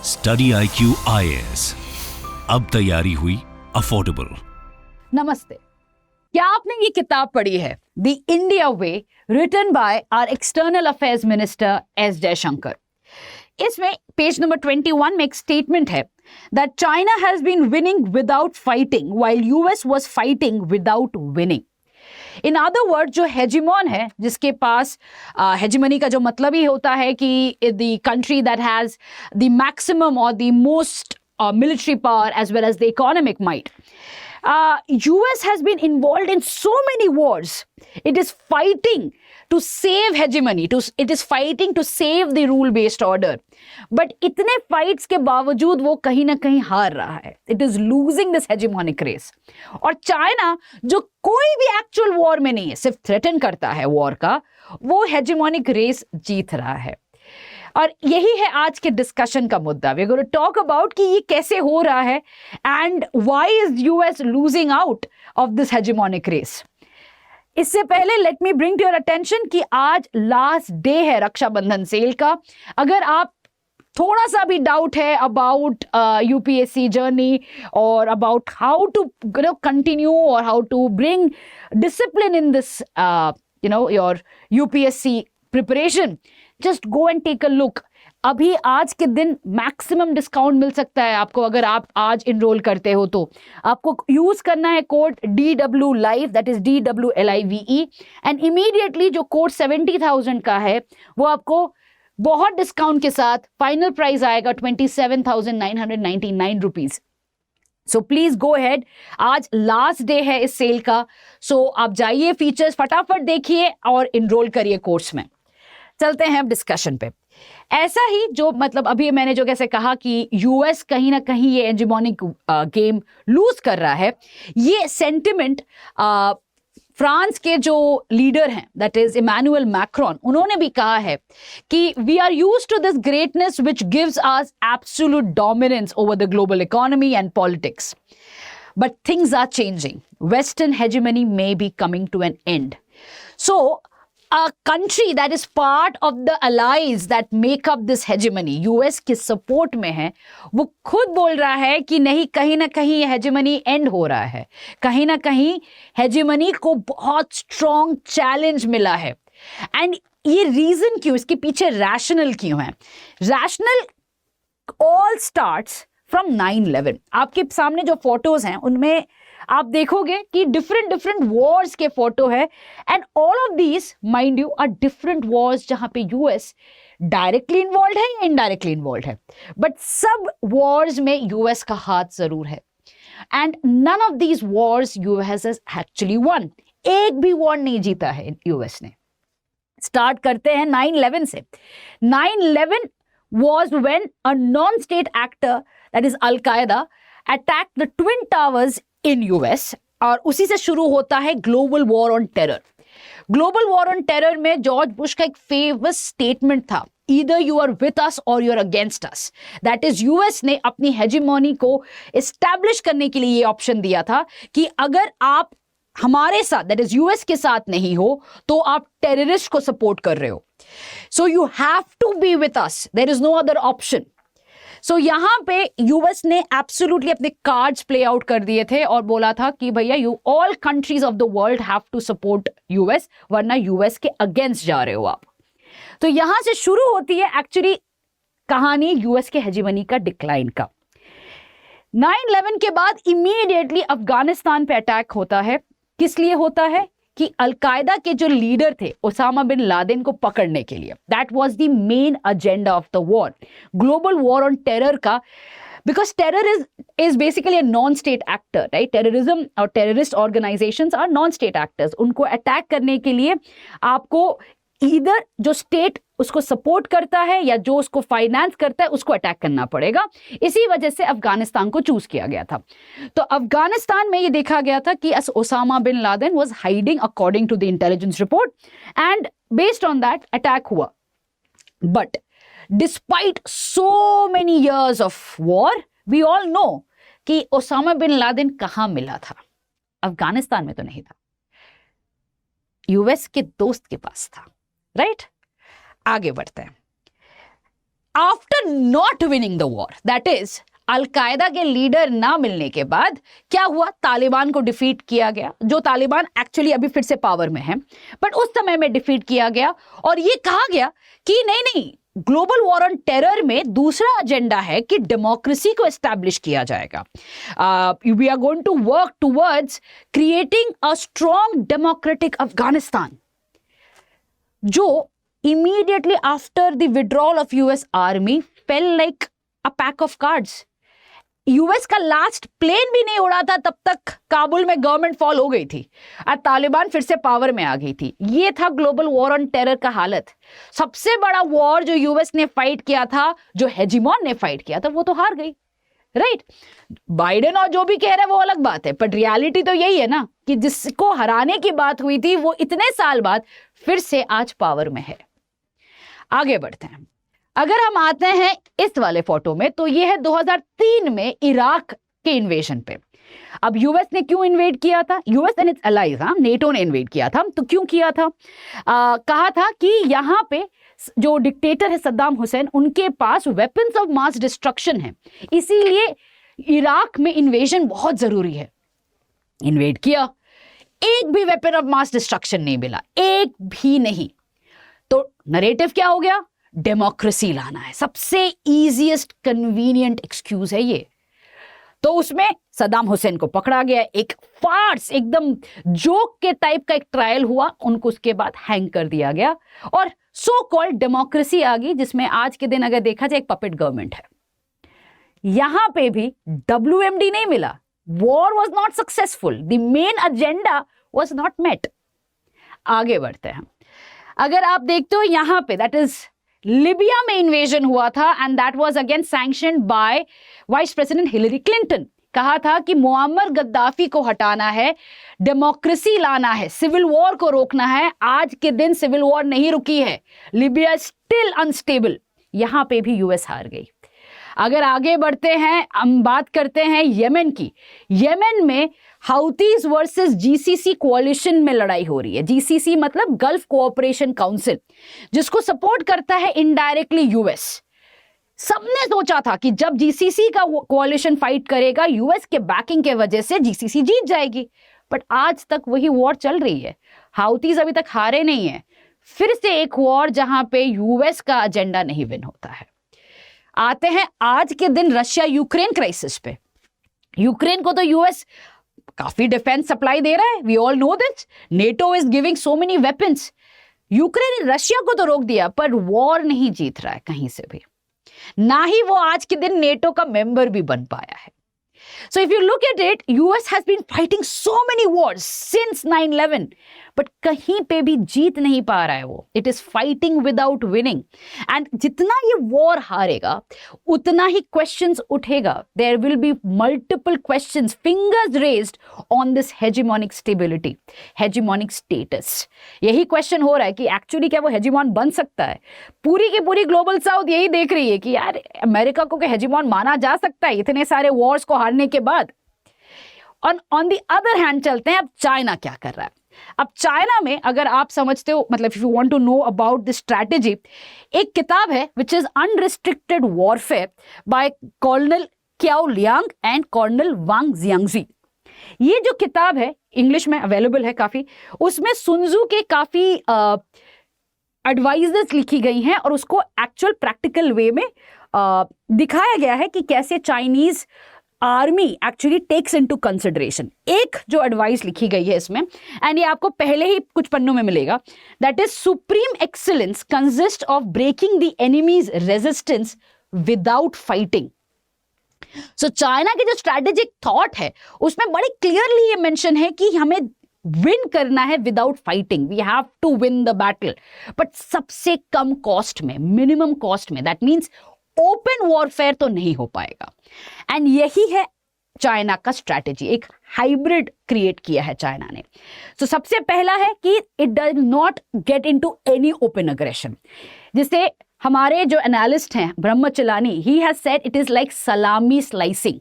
Study IQ IAS, अब तैयारी हुई अफोर्डेबल। नमस्ते। क्या आपने ये किताब पढ़ी है, the India way, written by our external affairs minister S Jaishankar? इसमें पेज नंबर 21 में एक स्टेटमेंट है that China has been winning without fighting while US was fighting without winning. In other word, जो हेजिमॉन है, जिसके पास हेजिमनी का जो मतलब ही होता है कि the country that has the maximum और the most military power as well as the economic might. US has been involved in so many wars. It is fighting to save hegemony. It is fighting to save the rule-based order. But इतने fights के बावजूद वो कहीं ना कहीं हार रहा है. It is losing this hegemonic race. और चाइना, जो कोई भी actual war में नहीं है, सिर्फ threaten करता है war का, वो hegemonic race जीत रहा है. और यही है आज के डिस्कशन का मुद्दा. We are going to talk about कि ये कैसे हो रहा है and why is US losing out of this hegemonic race. इससे पहले let me bring to your attention कि आज लास्ट डे है रक्षाबंधन सेल का. अगर आप थोड़ा सा भी डाउट है अबाउट यूपीएससी जर्नी और अबाउट हाउ टू कंटिन्यू और how to bring discipline in this your UPSC preparation, just go and take a look. अभी आज के दिन मैक्सिमम डिस्काउंट मिल सकता है आपको. अगर आप आज इनरोल करते हो तो आपको यूज करना है code DW Live, that is DWLIVE, and immediately जो कोड 70,000 का है वो आपको बहुत डिस्काउंट के साथ फाइनल प्राइस आएगा 27,999 rupees. So please go ahead. आज लास्ट डे है इस सेल का. सो आप जाइए, फीचर्स फटाफट देखिए और इनरोल करिए कोर्स में. चलते हैं अब डिस्कशन पे. ऐसा ही जो मतलब अभी मैंने जो कैसे कहा कि यूएस कहीं ना कहीं ये हेजेमोनिक गेम लूज कर रहा है, ये सेंटिमेंट फ्रांस के जो लीडर हैं, दैट इज इमैनुअल मैक्रोन, उन्होंने भी कहा है कि we are used to this greatness which gives us absolute dominance over the global economy and politics, but things are changing. Western hegemony may be coming to an end. So a country that is part of the allies that make up this hegemony, US के support में है, वो खुद बोल रहा है कि नहीं, कहीं ना कहीं ये हेजेमनी एंड हो रहा है. कहीं ना कहीं हेजेमनी को बहुत स्ट्रॉन्ग चैलेंज मिला है. एंड ये रीजन क्यों, इसके पीछे रैशनल क्यों है? Rational all starts from 9/11. आपके सामने जो फोटोज हैं उनमें आप देखोगे कि डिफरेंट वॉर्स के फोटो है, and all of these mind you are different wars जहां पे यूएस डायरेक्टली इन्वॉल्व है या इनडायरेक्टली इन्वॉल्व है, बट सब वॉर्स में यूएस का हाथ जरूर है. And none of these wars US has actually won. एक भी वॉर नहीं जीता है यूएस ने. स्टार्ट करते हैं 9/11 से. 9/11 was when a non-state actor, that is Al-Qaeda, attacked the Twin Towers in US, और उसी से शुरू होता है global war on terror. Global war on terror में जॉर्ज बुश का एक फेमस स्टेटमेंट था, either you are with us or you are against us. That is, US ने अपनी हेजेमोनी को एस्टैब्लिश करने के लिए ये ऑप्शन दिया था कि अगर आप हमारे साथ, दैट इज यूएस के साथ नहीं हो, तो आप टेररिस्ट को सपोर्ट कर रहे हो. So you have to be with us, there is no other option. So यहां पे यूएस ने एब्सोल्युटली अपने कार्ड्स प्ले आउट कर दिए थे और बोला था कि भैया, you all countries of the world have to support US, वरना यूएस के अगेंस्ट जा रहे हो आप. तो यहां से शुरू होती है एक्चुअली कहानी यूएस के हेजेमनी का डिक्लाइन का. 9/11 के बाद इमीडिएटली अफगानिस्तान पे अटैक होता है. किस लिए होता है? कि अलकायदा के जो लीडर थे ओसामा बिन लादेन को पकड़ने के लिए. That was the main agenda of the war, global war on terror का. Because terror is basically a non state actor, right? Terrorism और terrorist organisations are non state actors. उनको attack करने के लिए आपको ईदर जो स्टेट उसको support करता है या जो उसको फाइनेंस करता है उसको अटैक करना पड़ेगा. इसी वजह से अफगानिस्तान को चूज किया गया था. तो अफगानिस्तान में ये देखा गया था कि Osama bin Laden was hiding according to the intelligence report, and based on that attack हुआ. But despite so many years of war, we all know कि ओसामा बिन लादेन कहां मिला था. अफगानिस्तान में तो नहीं था, यूएस के दोस्त के पास था, राइट? आगे बढ़ते हैं. After not winning the war, that is al Qaeda के लीडर ना मिलने के बाद क्या हुआ, तालिबान को डिफीट किया गया, जो तालिबान एक्चुअली अभी फिर से पावर में है, बट उस समय में डिफीट किया गया और ये कहा गया कि नहीं नहीं, ग्लोबल वॉर ऑन टेरर में दूसरा एजेंडा है कि डेमोक्रेसी को एस्टैब्लिश किया जाएगा. We are going to work towards creating a strong democratic Afghanistan, जो immediately after the withdrawal of US Army fell like a pack of cards. US का last plane भी नहीं उड़ा था तब तक काबुल में गवर्नमेंट फॉल हो गई थी और तालिबान फिर से पावर में आ गई थी. ये था ग्लोबल वॉर ऑन टेरर का हालत. सबसे बड़ा वॉर जो यूएस ने फाइट किया था, जो हेजिमॉन ने फाइट किया था, वो तो हार गई, राइट? बाइडेन और जो भी कह रहे हैं वो अलग बात है, बट रियलिटी तो यही है ना कि जिसको हराने की बात हुई थी वो इतने साल बाद फिर से आज पावर में है. आगे बढ़ते हैं. अगर हम आते हैं इस वाले फोटो में, तो ये है 2003 में इराक के इन्वेजन पे. अब यूएस ने क्यों इन्वेड किया था? US and its allies, NATO ने इन्वेड किया था. तो क्यों किया था? कहा था कि यहाँ पे जो डिक्टेटर है सद्दाम हुसैन, उनके पास वेपन्स ऑफ मास डिस्ट्रक्शन है, इसीलिए इराक में इन्वेजन बहुत जरूरी है. इन्वेड किया, एक भी वेपन ऑफ मास डिस्ट्रक्शन नहीं मिला, एक भी नहीं. तो नरेटिव क्या हो गया? डेमोक्रेसी लाना है. सबसे इजीएस्ट कन्वीनियंट एक्सक्यूज है ये. तो उसमें सद्दाम हुसैन को पकड़ा गया, एक फार्स, एकदम जोक के टाइप का एक ट्रायल हुआ, उनको उसके बाद हैंग कर दिया गया और सो कॉल्ड डेमोक्रेसी आ गई, जिसमें आज के दिन अगर देखा जाए एक पपेट गवर्नमेंट है. यहां पे भी WMD नहीं मिला. War was not successful, the main agenda was not met. आगे बढ़ते हैं. अगर आप देखते हो यहां पे, दैट इज लिबिया में इन्वेजन हुआ था and that was again sanctioned by vice president Hillary Clinton. कहा था कि मुअम्मर गद्दाफी को हटाना है, डेमोक्रेसी लाना है, सिविल वॉर को रोकना है. आज के दिन सिविल वॉर नहीं रुकी है, लिबिया स्टिल अनस्टेबल. यहां पे भी यूएस हार गई. अगर आगे बढ़ते हैं, हम बात करते हैं यमन की. यमन में हाउतीज वर्सेस जीसीसी कोalition में लड़ाई हो रही है. जीसीसी मतलब गल्फ कोऑपरेशन काउंसिल, जिसको सपोर्ट करता है इनडायरेक्टली यूएस. सबने सोचा था कि जब जीसीसी का कोalition फाइट करेगा, यूएस के बैकिंग के वजह से जीसीसी जीत जाएगी, बट आज तक वही वॉर चल रही है. हाउतीज अभी तक हारे नहीं है. फिर से एक वॉर जहां पे यूएस का एजेंडा नहीं विन होता है. आते हैं आज के दिन रशिया यूक्रेन क्राइसिस पे. यूक्रेन को तो यूएस काफी डिफेंस सप्लाई दे रहा है, we all know this. NATO is giving so many weapons. Ukraine ने रशिया को तो रोक दिया, पर वॉर नहीं जीत रहा है कहीं से भी, ना ही वो आज के दिन नेटो का मेंबर भी बन पाया है. So if you look at it, US has been fighting so many wars since 9/11, but कहीं पे भी जीत नहीं पा रहा है वो. It is fighting without winning. And जितना ये war हारेगा, उतना ही questions उठेगा. There will be multiple questions, fingers raised on this hegemonic stability, hegemonic status. यही question हो रहा है कि actually क्या वो hegemon बन सकता है? पूरी की पूरी ग्लोबल साउथ यही देख रही है कि यार अमेरिका को हेजिमॉन माना जा सकता है इतने सारे वॉर्स को हारने के बाद. ऑन द अदर हैंड चलते हैं, अब चाइना क्या कर रहा है. अब चाइना में अगर आप समझते हो, मतलब if you want to know about this strategy, एक किताब है which is unrestricted warfare by colonel Qiao Liang and colonel Wang Xiangsui. ये जो किताब है इंग्लिश में अवेलेबल है काफी, उसमें सुनजू के काफी एडवाइजेस लिखी गई हैं और उसको एक्चुअल प्रैक्टिकल वे में दिखाया गया है कि कैसे Chinese army actually takes into consideration. एक जो एडवाइस लिखी गई है इसमें, एंड ये आपको पहले ही कुछ पन्नों में मिलेगा, that is supreme excellence consist of breaking the enemy's resistance without fighting. So China की जो स्ट्रैटेजिक थॉट है उसमें बड़ी क्लियरली ये मेंशन है कि हमें विन करना है without fighting. We have to win the battle, but सबसे कम कॉस्ट में, मिनिमम कॉस्ट में. दैट मीन्स ओपन वॉरफेयर तो नहीं हो पाएगा. एंड यही है चाइना का स्ट्रैटेजी. एक हाइब्रिड क्रिएट किया है चाइना ने. तो सबसे पहला है कि it does not get into any open aggression. जिसे हमारे जो एनालिस्ट हैं ब्रह्मचलानी, he has said it is like सलामी स्लाइसिंग.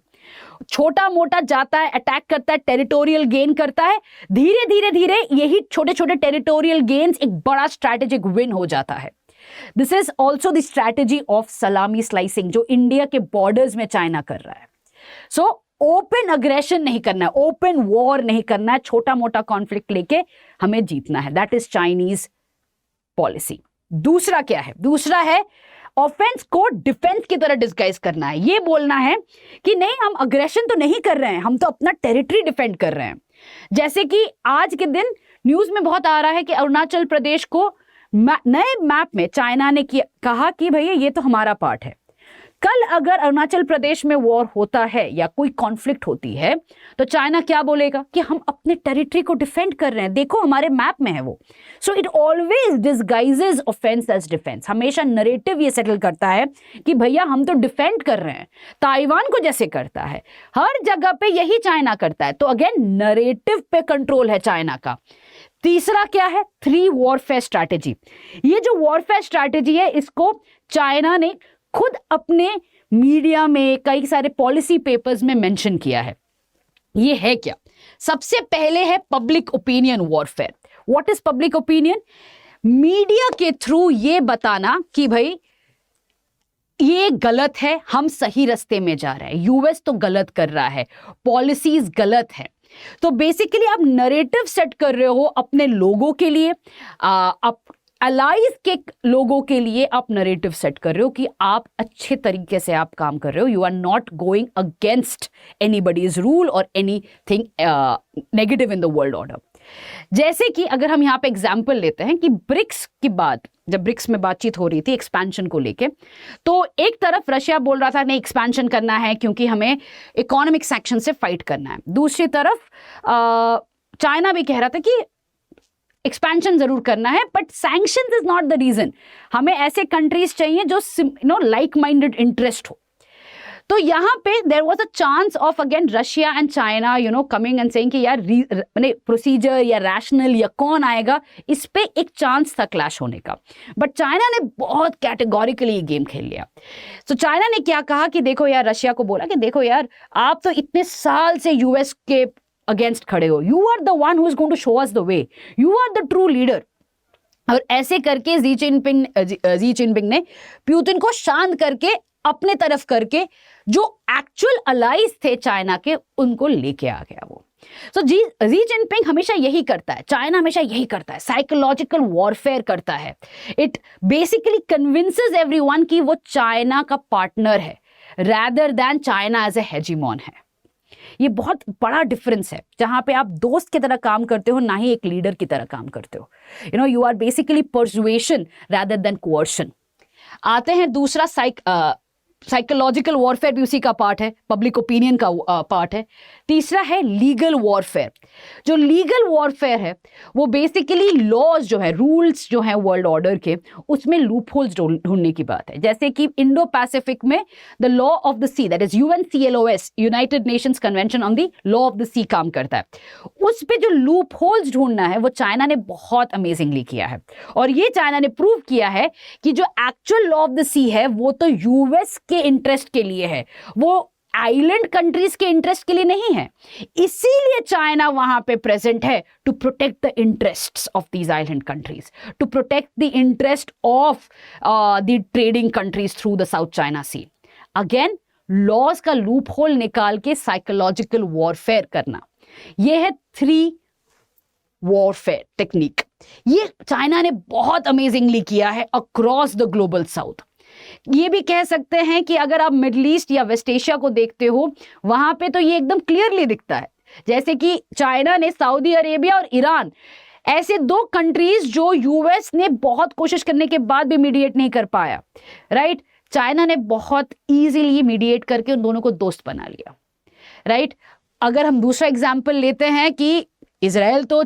छोटा मोटा जाता है, अटैक करता है, टेरिटोरियल गेन करता है, धीरे धीरे धीरे यही छोटे छोटे टेरिटोरियल गेन्स एक बड़ा स्ट्रैटेजिक विन हो जाता है. This is also the strategy of सलामी स्लाइसिंग जो इंडिया के बॉर्डर्स में चाइना कर रहा है. सो ओपन अग्रेशन नहीं करना है, ओपन वॉर नहीं करना है, छोटा मोटा कॉन्फ्लिक्ट लेके हमें जीतना है. That is Chinese policy. दूसरा क्या है? दूसरा है ऑफेंस को डिफेंस की तरह डिस्गाइज करना है. ये बोलना है कि नहीं, हम अग्रेशन तो नहीं कर रहे हैं, हम तो अपना टेरिटरी डिफेंड कर रहे हैं. जैसे कि आज के दिन न्यूज में बहुत आ रहा है कि अरुणाचल प्रदेश को नए मैप में चाइना ने कहा कि भैया ये तो हमारा पार्ट है. कल अगर अरुणाचल प्रदेश में वॉर होता है या कोई कॉन्फ्लिक्ट होती है तो चाइना क्या बोलेगा कि हम अपने टेरिटरी को डिफेंड कर रहे हैं, देखो हमारे मैप में है वो. So it always disguises offence as defence. हमेशा नरेटिव ये सेटल करता है कि भैया हम तो डिफेंड कर रहे हैं. ताइवान को जैसे करता है, हर जगह पे यही चाइना करता है. तो अगेन नरेटिव पे कंट्रोल है चाइना का. तीसरा क्या है? 3 वॉरफेयर स्ट्रैटेजी. ये जो वॉरफेयर स्ट्रैटेजी है इसको चाइना ने खुद अपने मीडिया में कई सारे पॉलिसी पेपर्स में मेंशन किया है. ये है क्या? सबसे पहले है public opinion warfare. What is public opinion? Media के थ्रू ये बताना कि भाई ये गलत है, हम सही रास्ते में जा रहे हैं, यूएस तो गलत कर रहा है, पॉलिसीज गलत है. तो बेसिकली आप नरेटिव सेट कर रहे हो अपने लोगों के लिए, आप अलाइज के लोगों के लिए आप नरेटिव सेट कर रहे हो कि आप अच्छे तरीके से आप काम कर रहे हो. You are not going against anybody's rule और anything negative in the world order. जैसे कि अगर हम यहाँ पे एग्जाम्पल लेते हैं कि ब्रिक्स की बात, जब ब्रिक्स में बातचीत हो रही थी एक्सपेंशन को लेके, तो एक तरफ रशिया बोल रहा था नहीं एक्सपेंशन करना है क्योंकि हमें इकोनॉमिक सैंक्शन से फाइट करना है. दूसरी तरफ चाइना भी कह रहा था कि एक्सपेंशन जरूर करना है but sanctions is not the reason, हमें ऐसे कंट्रीज चाहिए जो लाइक माइंडेड इंटरेस्ट हो. तो यहाँ पे there was a chance of again Russia and China coming and saying कि यार प्रोसीजर या रैशनल या कौन आएगा, इस पे एक चांस था क्लैश होने का. बट चाइना ने बहुत कैटेगोरिकली ये गेम खेल लिया. तो चाइना ने क्या कहा कि देखो यार, रशिया को बोला कि देखो यार आप तो इतने साल से यूएस के अगेंस्ट खड़े हो, you are the one who is going to show us the way, you are the true leader. और ऐसे करके जी जिनपिंग ने पुतिन को शांत करके अपने तरफ करके जो एक्चुअल अलाइज थे चाइना के उनको लेके आ गया वो. सो जी जिनपिंग हमेशा यही करता है, चाइना हमेशा यही करता है, साइकोलॉजिकल वॉरफेयर करता है. इट बेसिकली कन्विंसेस एवरीवन कि वो चाइना का पार्टनर है rather than China as a hegemon है. ये बहुत बड़ा डिफरेंस है जहां पे आप दोस्त की तरह काम करते हो, ना ही एक लीडर की तरह काम करते हो. You are basically persuasion rather than coercion. आते हैं दूसरा साइकोलॉजिकल वॉरफेयर भी उसी का पार्ट है, पब्लिक ओपिनियन का पार्ट है. तीसरा है लीगल वॉरफेयर. जो लीगल वॉरफेयर है वो बेसिकली लॉज जो है, रूल्स जो है वर्ल्ड ऑर्डर के, उसमें लूपहोल्स ढूंढने की बात है. जैसे कि इंडो पैसिफिक में the law of the sea, that is UNCLOS, United Nations convention on the law of the sea काम करता है. उस पे जो लूपहोल्स ढूंढना है वो चाइना ने बहुत अमेजिंगली किया है. और ये चाइना ने प्रूव किया है कि जो एक्चुअल लॉ ऑफ द सी है वो तो यूएस के इंटरेस्ट के लिए है, वो आइलैंड कंट्रीज के इंटरेस्ट के लिए नहीं है. इसीलिए चाइना वहां पे प्रेजेंट है to protect the interests of these island countries, to protect the interest of the trading countries through the South China Sea. Again laws का लूप होल निकाल के साइकोलॉजिकल वॉरफेयर करना, यह है 3 वॉरफेयर टेक्निक. ये चाइना ने बहुत अमेजिंगली किया है अक्रॉस द ग्लोबल साउथ. ये भी कह सकते हैं कि अगर आप मिडिल ईस्ट या वेस्ट एशिया को देखते हो वहां पे तो ये एकदम क्लियरली दिखता है. जैसे कि चाइना ने सऊदी अरेबिया और ईरान, ऐसे 2 कंट्रीज जो यूएस ने बहुत कोशिश करने के बाद भी मीडिएट नहीं कर पाया, राइट, चाइना ने बहुत इजीली मीडिएट करके उन दोनों को दोस्त बना लिया, राइट. अगर हम दूसरा एग्जाम्पल लेते हैं कि इजराइल तो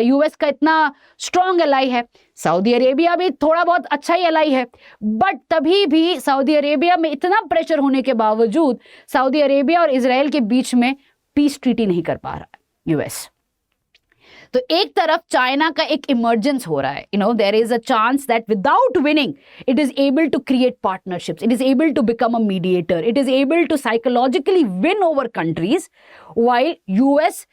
यूएस का इतना स्ट्रॉन्ग अलाई है, सऊदी अरेबिया भी थोड़ा बहुत अच्छा ही अलाई है, बट तभी भी सऊदी अरेबिया में इतना प्रेशर होने के बावजूद सऊदी अरेबिया और इजराइल के बीच में पीस ट्रीटी नहीं कर पा रहा है यूएस. तो एक तरफ चाइना का एक इमर्जेंस हो रहा है, there is a chance that without winning it is able to create partnerships, it is able to become a mediator, it is able to psychologically win over countries, while US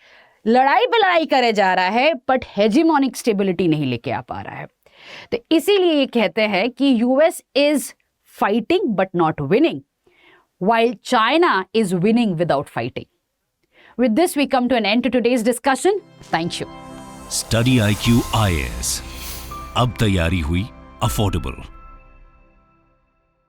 लड़ाई पे लड़ाई करे जा रहा है बट हेजिमोनिक स्टेबिलिटी नहीं लेके आ पा रहा है. तो इसीलिए ये कहते हैं कि US is fighting but not winning, while China is winning without fighting. With this, we come to an end to today's discussion. Thank you. Study IQ IAS. अब तैयारी हुई अफोर्डेबल।